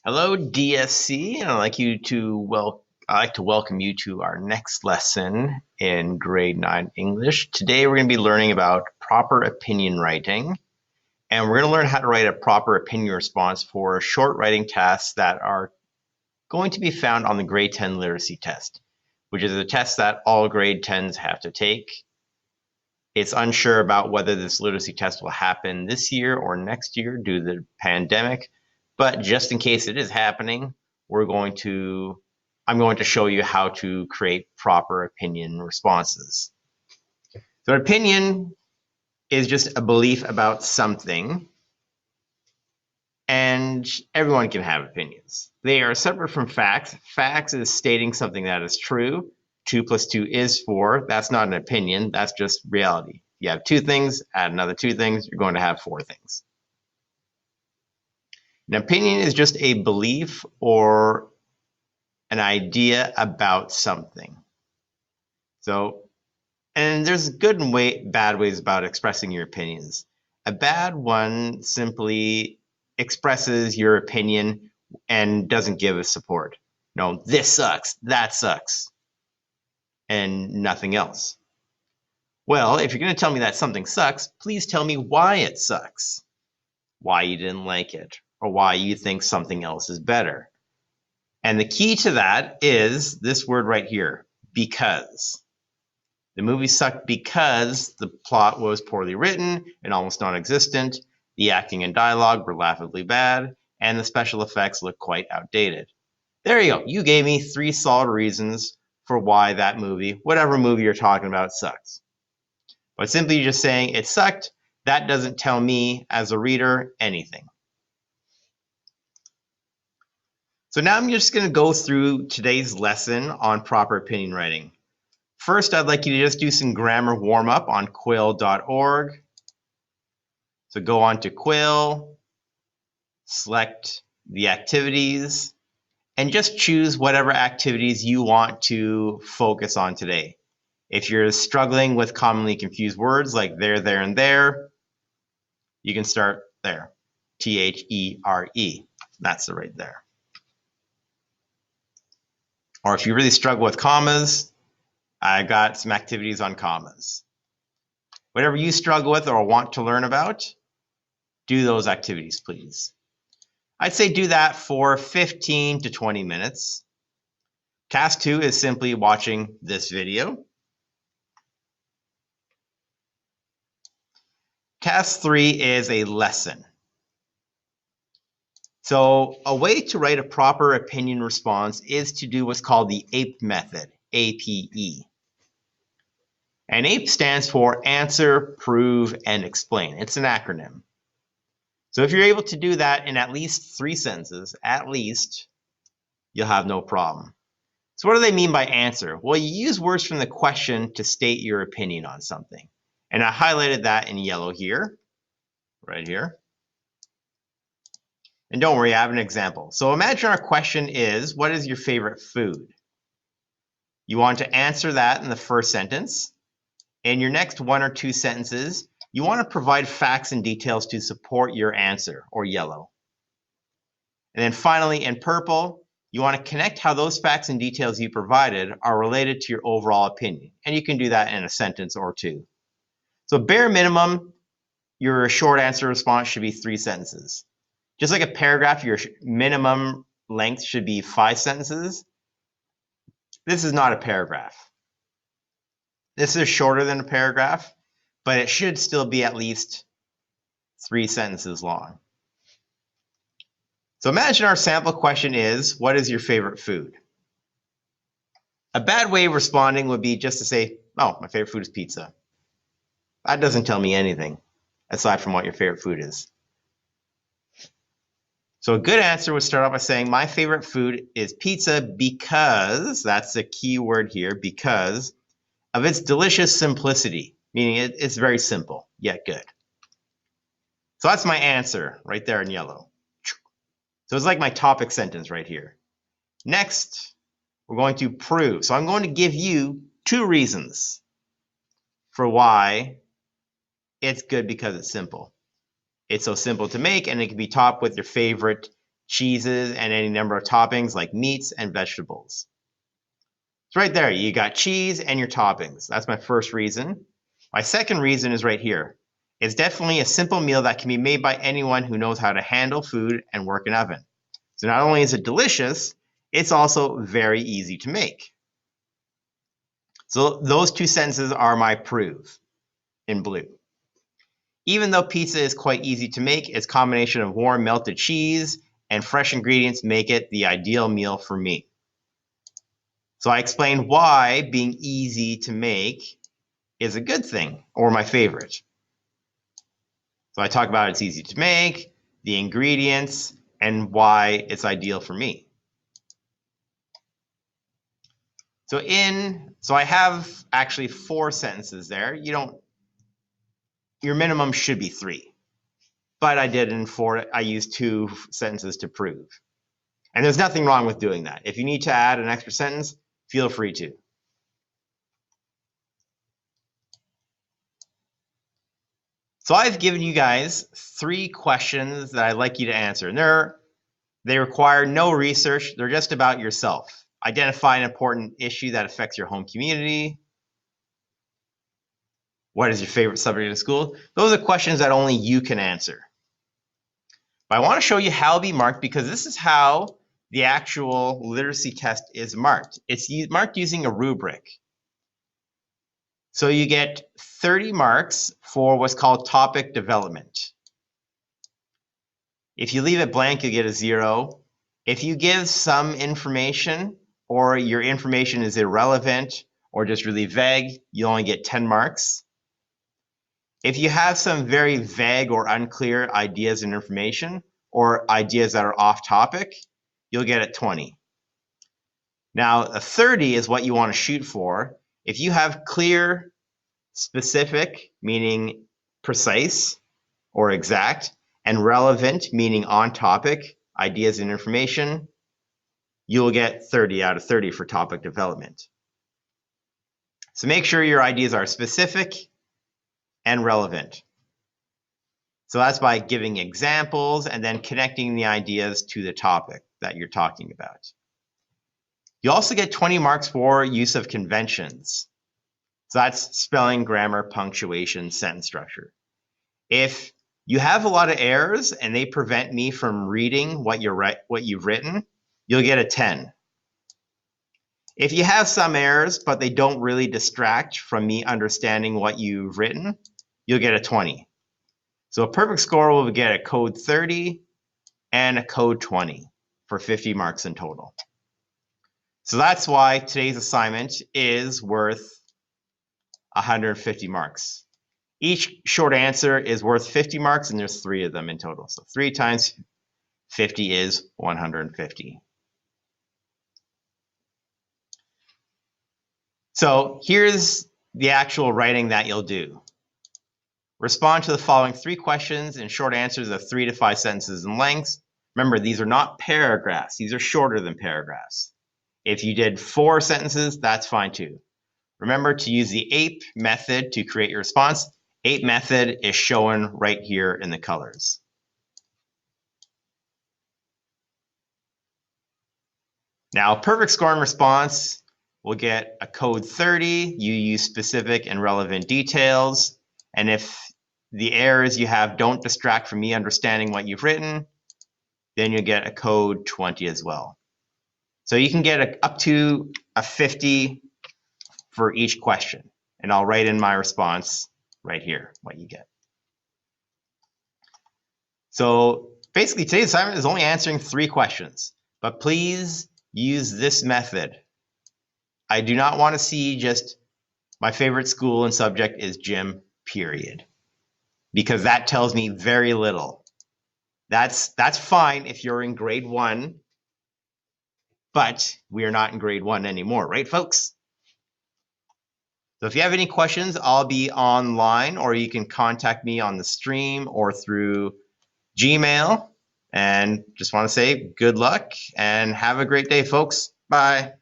Hello, DSC, and I'd like to welcome you to our next lesson in grade 9 English. Today we're going to be learning about proper opinion writing, and we're going to learn how to write a proper opinion response for short writing tasks that are going to be found on the grade 10 literacy test, which is a test that all grade 10s have to take. It's unsure about whether this literacy test will happen this year or next year due to the pandemic. But just in case it is happening, I'm going to show you how to create proper opinion responses. So an opinion is just a belief about something, and everyone can have opinions. They are separate from facts. Facts is stating something that is true. 2 plus 2 is 4. That's not an opinion, that's just reality. You have 2 things, add another 2 things, you're going to have 4 things. An opinion is just a belief or an idea about something. And there's good and bad ways about expressing your opinions. A bad one simply expresses your opinion and doesn't give us support. No, this sucks, that sucks, and nothing else. Well, if you're going to tell me that something sucks, please tell me why it sucks, why you didn't like it, or why you think something else is better. And the key to that is this word right here, because. The movie sucked because the plot was poorly written and almost non-existent, the acting and dialogue were laughably bad, and the special effects looked quite outdated. There you go. You gave me 3 solid reasons for why that movie, whatever movie you're talking about, sucks. But simply just saying it sucked, that doesn't tell me as a reader anything. So now I'm just going to go through today's lesson on proper opinion writing. First, I'd like you to just do some grammar warm-up on quill.org. So go on to Quill, select the activities, and just choose whatever activities you want to focus on today. If you're struggling with commonly confused words like there, and there, you can start there. T-H-E-R-E. That's the right there. Or if you really struggle with commas, I got some activities on commas. Whatever you struggle with or want to learn about, do those activities, please. I'd say do that for 15 to 20 minutes. Task 2 is simply watching this video. Task 3 is a lesson. So a way to write a proper opinion response is to do what's called the APE method, A-P-E. And APE stands for answer, prove, and explain. It's an acronym. So if you're able to do that in at least 3 sentences, you'll have no problem. So what do they mean by answer? Well, you use words from the question to state your opinion on something. And I highlighted that in yellow here, right here. And don't worry, I have an example. So imagine our question is, what is your favorite food? You want to answer that in the first sentence. In your next 1 or 2 sentences, you want to provide facts and details to support your answer, or yellow. And then finally, in purple, you want to connect how those facts and details you provided are related to your overall opinion. And you can do that in a sentence or 2. So bare minimum, your short answer response should be 3 sentences. Just like a paragraph, your minimum length should be 5 sentences. This is not a paragraph. This is shorter than a paragraph, but it should still be at least 3 sentences long. So imagine our sample question is, what is your favorite food? A bad way of responding would be just to say, oh, my favorite food is pizza. That doesn't tell me anything aside from what your favorite food is. So a good answer would start off by saying, my favorite food is pizza because, that's the key word here, because of its delicious simplicity, meaning it's very simple, yet good. So that's my answer right there in yellow. So it's like my topic sentence right here. Next, we're going to prove. So I'm going to give you 2 reasons for why it's good because it's simple. It's so simple to make, and it can be topped with your favorite cheeses, and any number of toppings like meats and vegetables. So right there, you got cheese and your toppings. That's my first reason. My second reason is right here. It's definitely a simple meal that can be made by anyone who knows how to handle food and work an oven. So not only is it delicious, it's also very easy to make. So those two sentences are my proof in blue. Even though pizza is quite easy to make, its combination of warm melted cheese and fresh ingredients make it the ideal meal for me. So I explained why being easy to make is a good thing, or my favorite. So I talk about it's easy to make, the ingredients, and why it's ideal for me. So I have actually 4 sentences there. Your minimum should be 3. But I did in 4, I used 2 sentences to prove. And there's nothing wrong with doing that. If you need to add an extra sentence, feel free to. So I've given you guys 3 questions that I'd like you to answer. And they require no research. They're just about yourself. Identify an important issue that affects your home community. What is your favorite subject at school? Those are questions that only you can answer. But I want to show you how it'll be marked because this is how the actual literacy test is marked. It's marked using a rubric. So you get 30 marks for what's called topic development. If you leave it blank, you get a 0. If you give some information or your information is irrelevant or just really vague, you only get 10 marks. If you have some very vague or unclear ideas and information or ideas that are off topic, you'll get it 20. Now, a 30 is what you want to shoot for. If you have clear, specific, meaning precise or exact, and relevant, meaning on topic, ideas and information, you will get 30 out of 30 for topic development. So make sure your ideas are specific and relevant. So that's by giving examples and then connecting the ideas to the topic that you're talking about. You also get 20 marks for use of conventions. So that's spelling, grammar, punctuation, sentence structure. If you have a lot of errors and they prevent me from reading what you've written, you'll get a 10. If you have some errors, but they don't really distract from me understanding what you've written, you'll get a 20. So a perfect score will get a code 30 and a code 20 for 50 marks in total. So that's why today's assignment is worth 150 marks. Each short answer is worth 50 marks, and there's 3 of them in total. So 3 times 50 is 150. So here's the actual writing that you'll do. Respond to the following 3 questions in short answers of 3 to 5 sentences in length. Remember, these are not paragraphs. These are shorter than paragraphs. If you did 4 sentences, that's fine too. Remember to use the APE method to create your response. APE method is shown right here in the colors. Now, perfect score and response will get a code 30. You use specific and relevant details. And if the errors you have don't distract from me understanding what you've written, then you'll get a code 20 as well. So you can get up to a 50 for each question. And I'll write in my response right here what you get. So basically today's assignment is only answering 3 questions, but please use this method. I do not want to see just my favorite school and subject is gym, period, because that tells me very little. That's fine if you're in grade 1, but we are not in grade 1 anymore, right, folks? So if you have any questions, I'll be online, or you can contact me on the stream or through Gmail. And just want to say good luck and have a great day, folks. Bye.